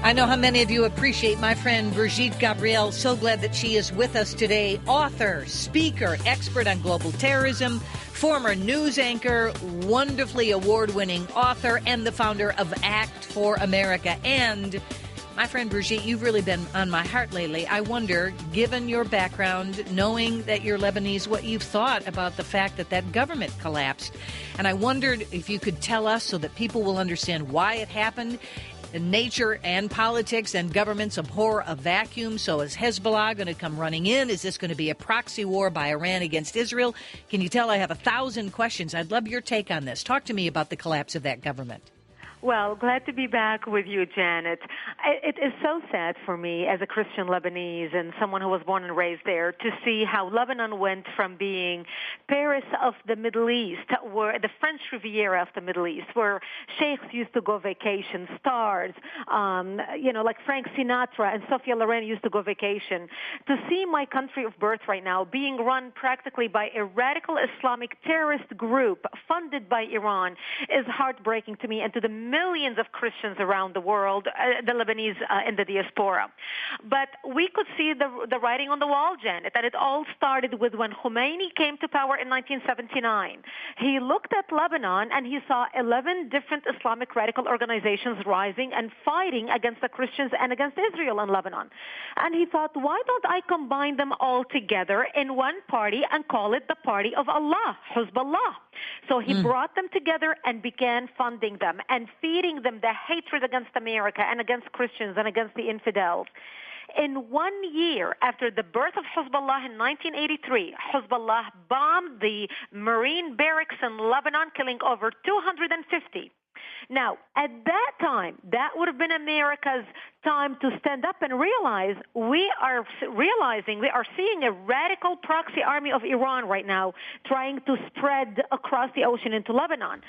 I know how many of you appreciate my friend Brigitte Gabriel. So glad that she is with us today. Author, speaker, expert on global terrorism, former news anchor, wonderfully award-winning author, and the founder of Act for America. And my friend Brigitte, you've really been on my heart lately. I wonder, given your background, knowing that you're Lebanese, what you've thought about the fact that that government collapsed. And I wondered if you could tell us so that people will understand why it happened. Nature and politics and governments abhor a vacuum. So is Hezbollah going to come running in? Is this going to be a proxy war by Iran against Israel? Can you tell I have 1,000 questions? I'd love your take on this. Talk to me about the collapse of that government. Well, glad to be back with you, Janet. It is so sad for me as a Christian Lebanese and someone who was born and raised there to see how Lebanon went from being Paris of the Middle East, where the French Riviera of the Middle East, where sheikhs used to go vacation, stars, like Frank Sinatra and Sophia Loren used to go vacation, to see my country of birth right now being run practically by a radical Islamic terrorist group funded by Iran is heartbreaking to me and to the millions of Christians around the world, the Lebanese in the diaspora. But we could see the writing on the wall, Janet, that it all started with when Khomeini came to power in 1979. He looked at Lebanon and he saw 11 different Islamic radical organizations rising and fighting against the Christians and against Israel in Lebanon. And he thought, why don't I combine them all together in one party and call it the Party of Allah, Hezbollah? So he brought them together and began funding them and feeding them the hatred against America and against Christians and against the infidels. In 1 year after the birth of Hezbollah in 1983, Hezbollah bombed the Marine barracks in Lebanon, killing over 250. Now, at that time, that would have been America's time to stand up and realize we are seeing a radical proxy army of Iran right now trying to spread across the ocean into Lebanon.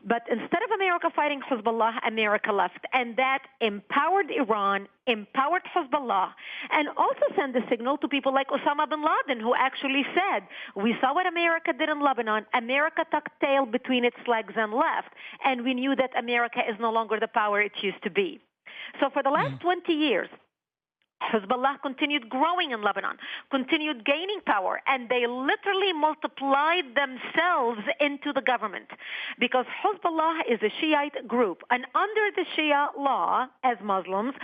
But instead of America fighting Hezbollah, America left. And that empowered Iran, empowered Hezbollah, and also sent a signal to people like Osama bin Laden, who actually said, we saw what America did in Lebanon. America tucked tail between its legs and left. And we knew that America is no longer the power it used to be. So for the last 20 years, Hezbollah continued growing in Lebanon, continued gaining power, and they literally multiplied themselves into the government because Hezbollah is a Shiite group. And under the Shia law, as Muslims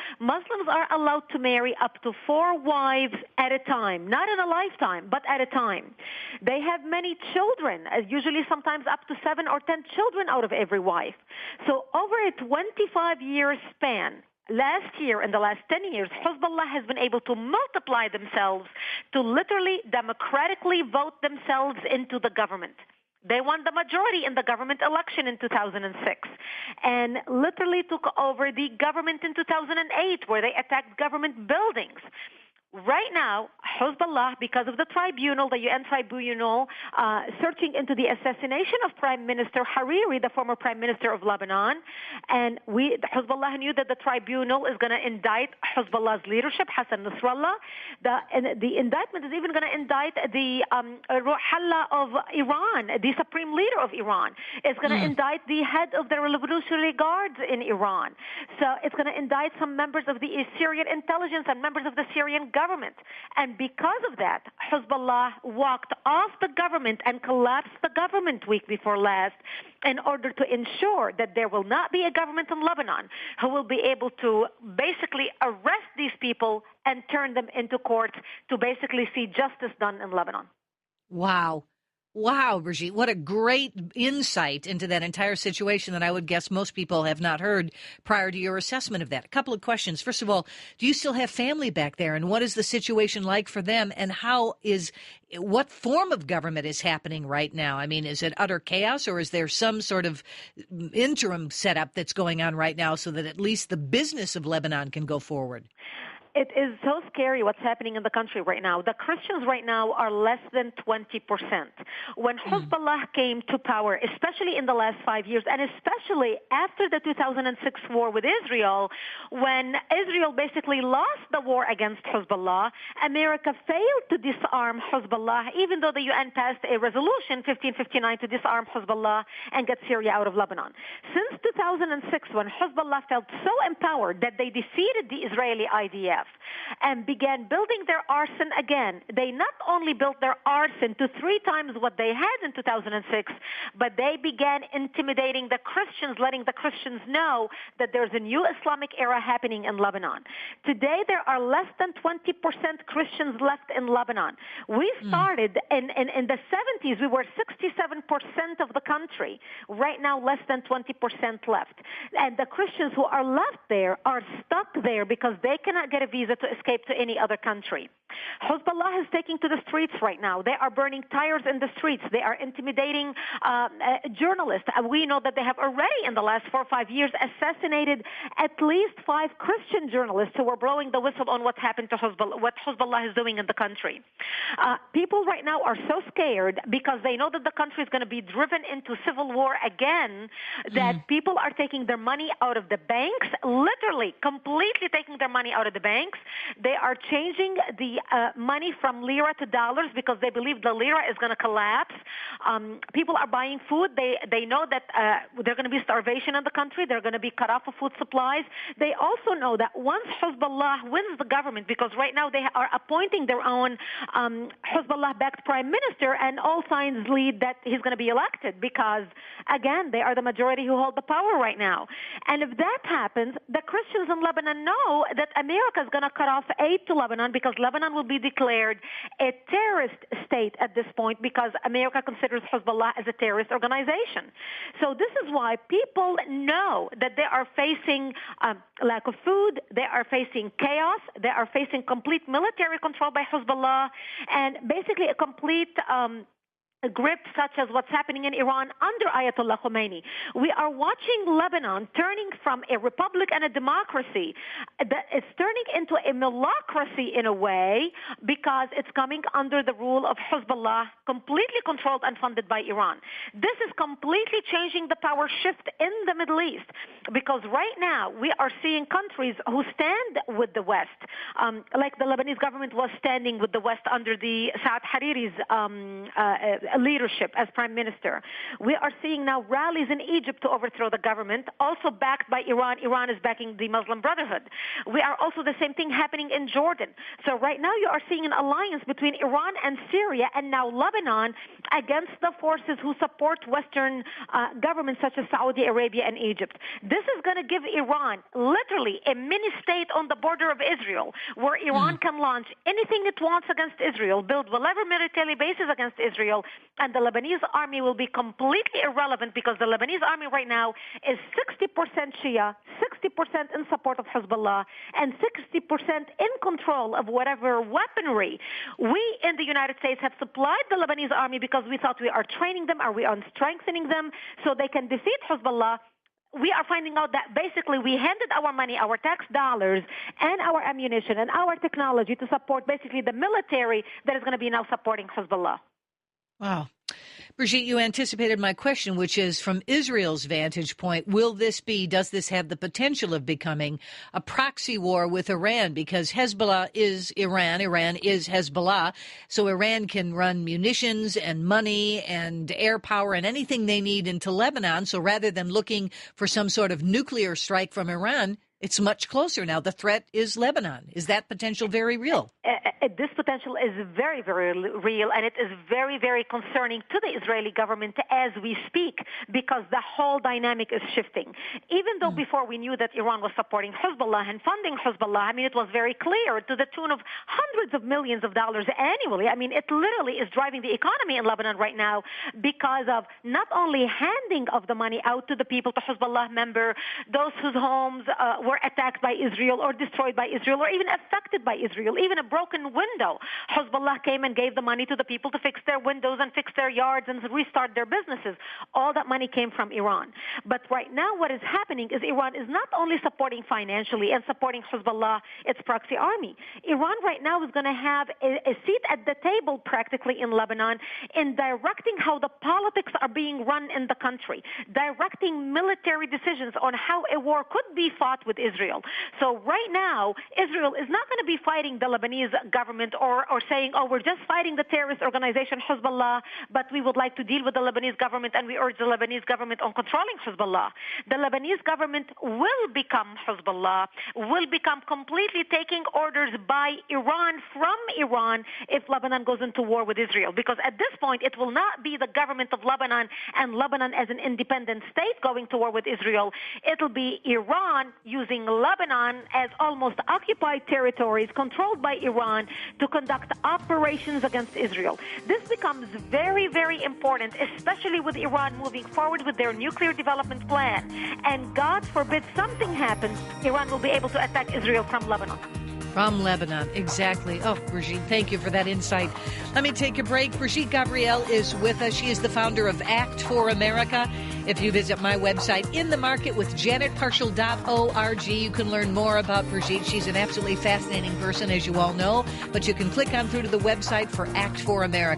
are allowed to marry up to 4 wives at a time, not in a lifetime, but at a time. They have many children, usually sometimes up to 7 or 10 children out of every wife. So over a 25-year span, last year, in the last 10 years, Hezbollah has been able to multiply themselves to literally democratically vote themselves into the government. They won the majority in the government election in 2006 and literally took over the government in 2008 where they attacked government buildings. Right now, Hezbollah, because of the tribunal, the UN tribunal, searching into the assassination of Prime Minister Hariri, the former Prime Minister of Lebanon, and Hezbollah knew that the tribunal is going to indict Hezbollah's leadership, Hassan Nasrallah. The indictment is even going to indict the Ruhollah of Iran, the supreme leader of Iran. It's going to indict the head of the Revolutionary Guards in Iran. So it's going to indict some members of the Syrian intelligence and members of the Syrian government. And because of that, Hezbollah walked off the government and collapsed the government week before last in order to ensure that there will not be a government in Lebanon who will be able to basically arrest these people and turn them into court to basically see justice done in Lebanon. Wow. Wow, Brigitte, what a great insight into that entire situation that I would guess most people have not heard prior to your assessment of that. A couple of questions. First of all, do you still have family back there, and what is the situation like for them, and what form of government is happening right now? I mean, is it utter chaos, or is there some sort of interim setup that's going on right now so that at least the business of Lebanon can go forward? It is so scary what's happening in the country right now. The Christians right now are less than 20%. When Hezbollah came to power, especially in the last 5 years, and especially after the 2006 war with Israel, when Israel basically lost the war against Hezbollah, America failed to disarm Hezbollah, even though the UN passed a resolution, 1559, to disarm Hezbollah and get Syria out of Lebanon. Since 2006, when Hezbollah felt so empowered that they defeated the Israeli IDF, and began building their arsenal again. They not only built their arsenal to 3 times what they had in 2006, but they began intimidating the Christians, letting the Christians know that there's a new Islamic era happening in Lebanon. Today, there are less than 20% Christians left in Lebanon. We started in the 70s, we were 67% of the country. Right now, less than 20% left. And the Christians who are left there are stuck there because they cannot get a visa to escape to any other country. Hezbollah is taking to the streets right now. They are burning tires in the streets. They are intimidating journalists. We know that they have already, in the last 4 or 5 years, assassinated at least 5 Christian journalists who were blowing the whistle on what happened to Hezbollah, what Hezbollah is doing in the country. People right now are so scared because they know that the country is going to be driven into civil war again, that people are taking their money out of the banks, literally, completely taking their money out of the banks. They are changing the money from lira to dollars because they believe the lira is going to collapse. People are buying food. They know that there's going to be starvation in the country. They're going to be cut off of food supplies. They also know that once Hezbollah wins the government, because right now they are appointing their own Hezbollah-backed prime minister, and all signs lead that he's going to be elected because, again, they are the majority who hold the power right now. And if that happens, the Christians in Lebanon know that America is going to cut off aid to Lebanon because Lebanon will be declared a terrorist state at this point because America considers Hezbollah as a terrorist organization. So this is why people know that they are facing lack of food, they are facing chaos, they are facing complete military control by Hezbollah, and basically a complete a grip such as what's happening in Iran under Ayatollah Khomeini. We are watching Lebanon turning from a republic and a democracy that is turning into a milocracy in a way because it's coming under the rule of Hezbollah, completely controlled and funded by Iran. This is completely changing the power shift in the Middle East because right now we are seeing countries who stand with the West, like the Lebanese government was standing with the West under the Saad Hariri's leadership as prime minister. We are seeing now rallies in Egypt to overthrow the government, also backed by Iran. Iran is backing the Muslim Brotherhood. We are also the same thing happening in Jordan. So right now you are seeing an alliance between Iran and Syria and now Lebanon against the forces who support Western governments such as Saudi Arabia and Egypt. This is going to give Iran literally a mini state on the border of Israel where Iran can launch anything it wants against Israel, build whatever military bases against Israel, and the Lebanese army will be completely irrelevant because the Lebanese army right now is 60% Shia, 60% in support of Hezbollah, and 60% in control of whatever weaponry. We in the United States have supplied the Lebanese army because we thought we are training them, or we are strengthening them so they can defeat Hezbollah. We are finding out that basically we handed our money, our tax dollars, and our ammunition and our technology to support basically the military that is going to be now supporting Hezbollah. Wow. Brigitte, you anticipated my question, which is from Israel's vantage point, does this have the potential of becoming a proxy war with Iran? Because Hezbollah is Iran, Iran is Hezbollah, so Iran can run munitions and money and air power and anything they need into Lebanon. So rather than looking for some sort of nuclear strike from Iran, it's much closer now. The threat is Lebanon. Is that potential very real? This potential is very, very real, and it is very, very concerning to the Israeli government as we speak because the whole dynamic is shifting. Even though before we knew that Iran was supporting Hezbollah and funding Hezbollah, I mean, it was very clear to the tune of hundreds of millions of dollars annually. I mean, it literally is driving the economy in Lebanon right now because of not only handing of the money out to the people, to Hezbollah member, those whose homes were attacked by Israel or destroyed by Israel or even affected by Israel, even a broken window. Hezbollah came and gave the money to the people to fix their windows and fix their yards and restart their businesses. All that money came from Iran. But right now what is happening is Iran is not only supporting financially and supporting Hezbollah, its proxy army. Iran right now is going to have a seat at the table practically in Lebanon in directing how the politics are being run in the country, directing military decisions on how a war could be fought with Israel. So right now, Israel is not going to be fighting the Lebanese government or saying, oh, we're just fighting the terrorist organization Hezbollah, but we would like to deal with the Lebanese government and we urge the Lebanese government on controlling Hezbollah. The Lebanese government will become Hezbollah, will become completely taking orders by Iran from Iran if Lebanon goes into war with Israel. Because at this point, it will not be the government of Lebanon and Lebanon as an independent state going to war with Israel. It'll be Iran using Lebanon as almost occupied territories controlled by Iran to conduct operations against Israel. This becomes very, very important, especially with Iran moving forward with their nuclear development plan. And God forbid something happens, Iran will be able to attack Israel from Lebanon. From Lebanon, exactly. Oh, Brigitte, thank you for that insight. Let me take a break. Brigitte Gabriel is with us. She is the founder of Act for America. If you visit my website, inthemarketwithjanetparshall.org, you can learn more about Brigitte. She's an absolutely fascinating person, as you all know. But you can click on through to the website for Act for America.